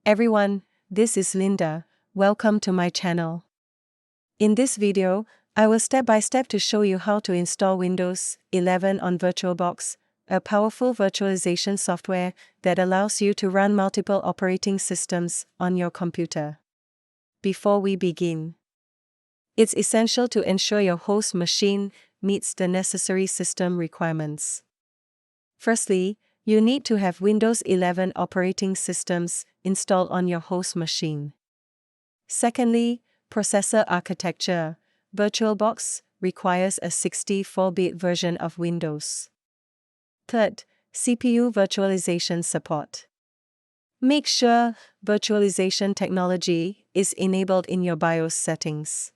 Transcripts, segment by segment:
Everyone, this is Linda. Welcome to my channel. In this video, I will step by step to show you how to install Windows 11 on VirtualBox, a powerful virtualization software that allows you to run multiple operating systems on your computer. Before we begin, it's essential to ensure your host machine meets the necessary system requirements. Firstly, you need to have Windows 11 operating systems installed on your host machine. Secondly, processor architecture. VirtualBox requires a 64-bit version of Windows. Third, CPU virtualization support. Make sure virtualization technology is enabled in your BIOS settings.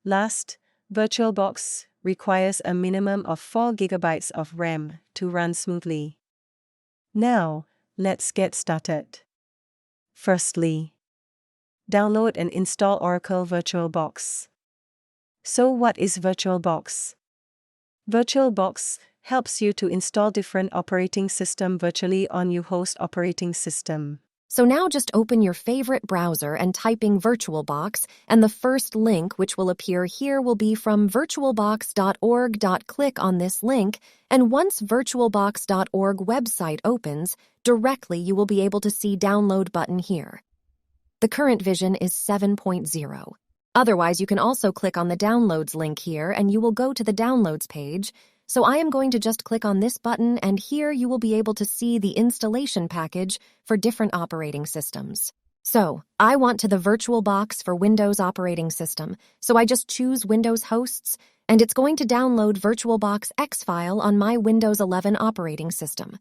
Last, VirtualBox requires a minimum of 4 GB of RAM to run smoothly. Now, let's get started. Firstly, download and install Oracle VirtualBox. So what is VirtualBox? VirtualBox helps you to install different operating systems virtually on your host operating system. So now just open your favorite browser and typing VirtualBox, and the first link which will appear here will be from virtualbox.org. Click on this link, and once virtualbox.org website opens, directly you will be able to see download button here. The current version is 7.0. Otherwise, you can also click on the downloads link here and you will go to the downloads page. So I am going to just click on this button, and here you will be able to see the installation package for different operating systems. So I want to the VirtualBox for Windows operating system, so I just choose Windows hosts, and it's going to download VirtualBox X file on my Windows 11 operating system.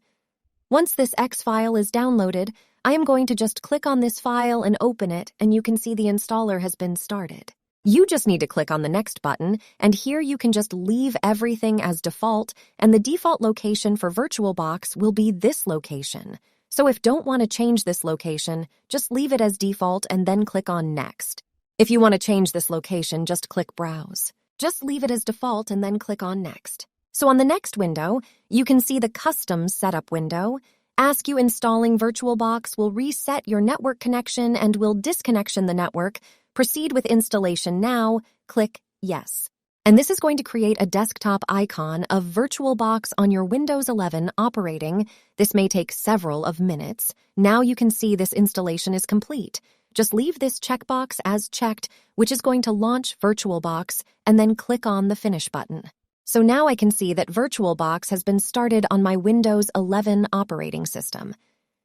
Once this X file is downloaded, I am going to just click on this file and open it, and you can see the installer has been started. You just need to click on the next button, and here you can just leave everything as default, and the default location for VirtualBox will be this location. So if don't want to change this location, just leave it as default and then click on Next. If you want to change this location, just click Browse. Just leave it as default and then click on Next. So on the next window, you can see the Custom Setup window. Ask you installing VirtualBox will reset your network connection and will disconnection the network. Proceed with installation now, click Yes. And this is going to create a desktop icon of VirtualBox on your Windows 11 operating. This may take several of minutes. Now you can see this installation is complete. Just leave this checkbox as checked, which is going to launch VirtualBox, and then click on the Finish button. So now I can see that VirtualBox has been started on my Windows 11 operating system.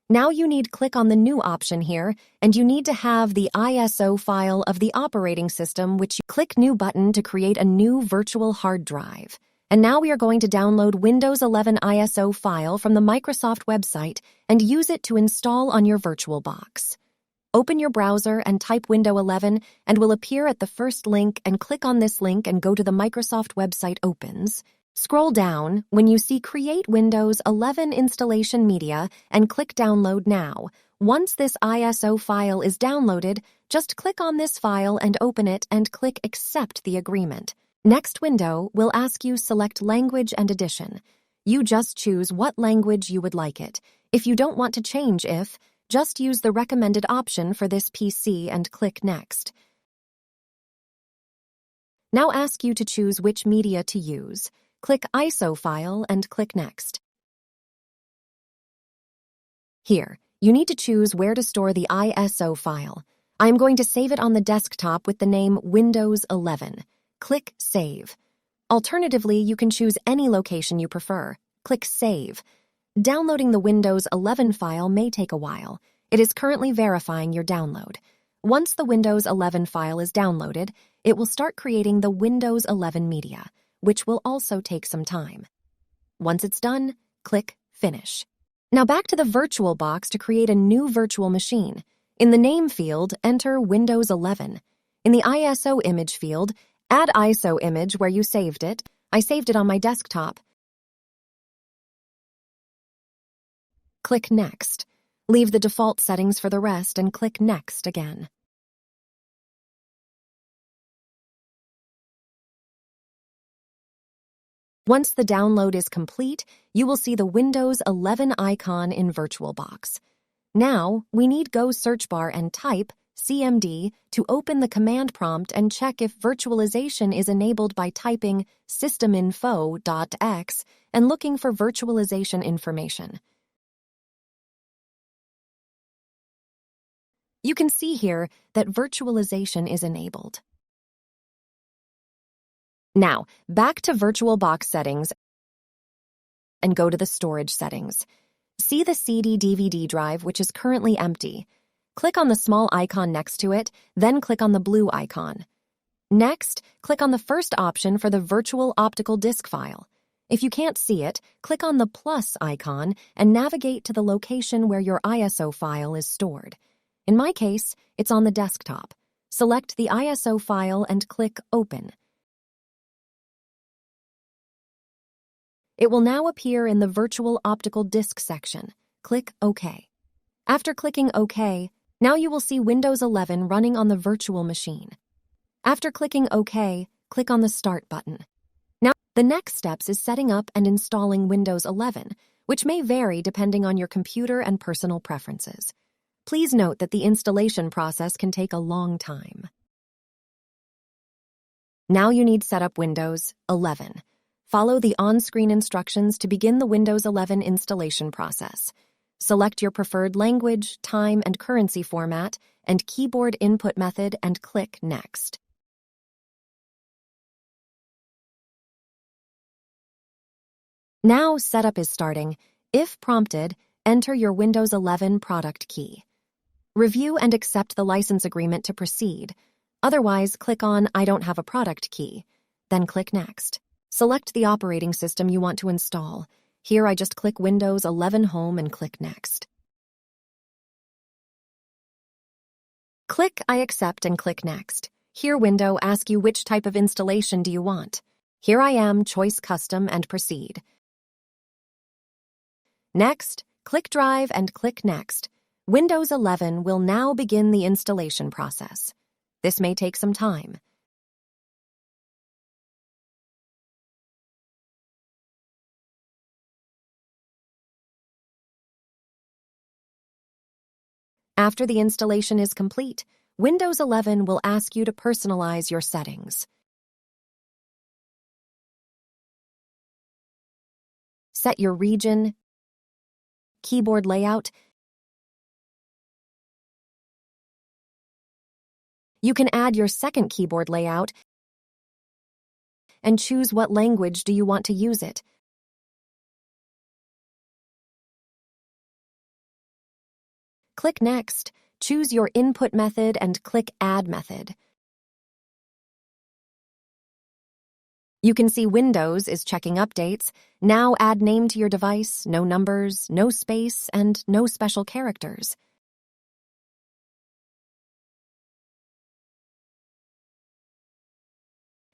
Now you need click on the New option here, and you need to have the ISO file of the operating system, which you click New button to create a new virtual hard drive. And now we are going to download Windows 11 ISO file from the Microsoft website and use it to install on your VirtualBox. Open your browser and type Windows 11 and will appear at the first link, and click on this link and go to the Microsoft website opens. Scroll down when you see Create Windows 11 Installation Media and click Download Now. Once this ISO file is downloaded, just click on this file and open it and click Accept the agreement. Next window will ask you select language and edition. You just choose what language you would like it. If you don't want to change just use the recommended option for this PC and click Next. Now ask you to choose which media to use. Click ISO file and click Next. Here, you need to choose where to store the ISO file. I am going to save it on the desktop with the name Windows 11. Click Save. Alternatively, you can choose any location you prefer. Click Save. Downloading the Windows 11 file may take a while. It is currently verifying your download. Once the Windows 11 file is downloaded, it will start creating the Windows 11 media, which will also take some time. Once it's done, click Finish. Now back to the VirtualBox to create a new virtual machine. In the name field, enter Windows 11. In the ISO image field, add ISO image where you saved it. I saved it on my desktop. Click Next. Leave the default settings for the rest and click Next again. Once the download is complete, you will see the Windows 11 icon in VirtualBox. Now, we need go search bar and type CMD to open the command prompt and check if virtualization is enabled by typing systeminfo.x and looking for virtualization information. You can see here that virtualization is enabled. Now, back to VirtualBox settings and go to the storage settings. See the CD/DVD drive, which is currently empty. Click on the small icon next to it, then click on the blue icon. Next, click on the first option for the virtual optical disk file. If you can't see it, click on the plus icon and navigate to the location where your ISO file is stored. In my case, it's on the desktop. Select the ISO file and click Open. It will now appear in the Virtual Optical Disk section. Click OK. After clicking OK, now you will see Windows 11 running on the virtual machine. After clicking OK, click on the Start button. Now, the next steps is setting up and installing Windows 11, which may vary depending on your computer and personal preferences. Please note that the installation process can take a long time. Now you need set up Windows 11. Follow the on-screen instructions to begin the Windows 11 installation process. Select your preferred language, time, and currency format, and keyboard input method and click Next. Now setup is starting. If prompted, enter your Windows 11 product key. Review and accept the license agreement to proceed. Otherwise, click on I don't have a product key. Then click Next. Select the operating system you want to install. Here I just click Windows 11 Home and click Next. Click I accept and click Next. Here window asks you which type of installation do you want. Here I am, choice Custom and proceed. Next, click Drive and click Next. Windows 11 will now begin the installation process. This may take some time. After the installation is complete, Windows 11 will ask you to personalize your settings. Set your region, keyboard layout. You can add your second keyboard layout and choose what language do you want to use it. Click Next, choose your input method and click Add Method. You can see Windows is checking updates. Now add name to your device, no numbers, no space, and no special characters.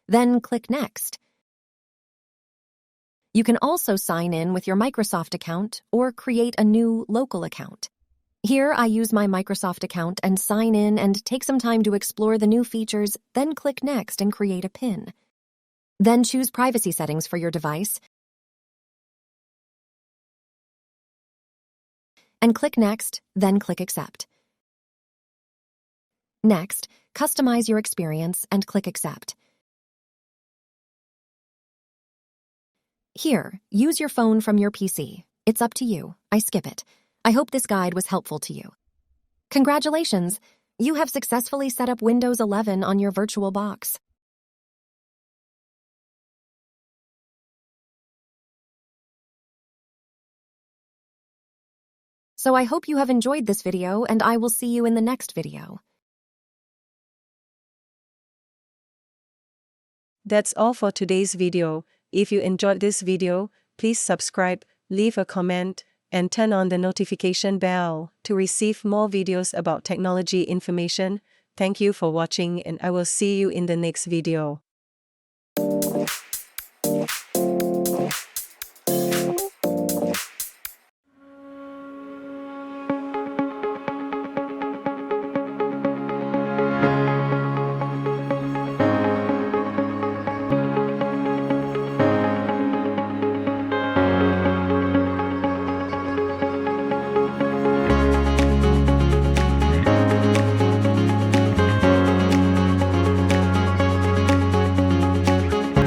Then click Next. You can also sign in with your Microsoft account or create a new local account. Here, I use my Microsoft account and sign in and take some time to explore the new features, then click Next and create a PIN. Then choose privacy settings for your device and click Next, then click Accept. Next, customize your experience and click Accept. Here, use your phone from your PC. It's up to you. I skip it. I hope this guide was helpful to you. Congratulations! You have successfully set up Windows 11 on your VirtualBox. So I hope you have enjoyed this video, and I will see you in the next video. That's all for today's video. If you enjoyed this video, please subscribe, leave a comment, and turn on the notification bell to receive more videos about technology information. Thank you for watching, and I will see you in the next video.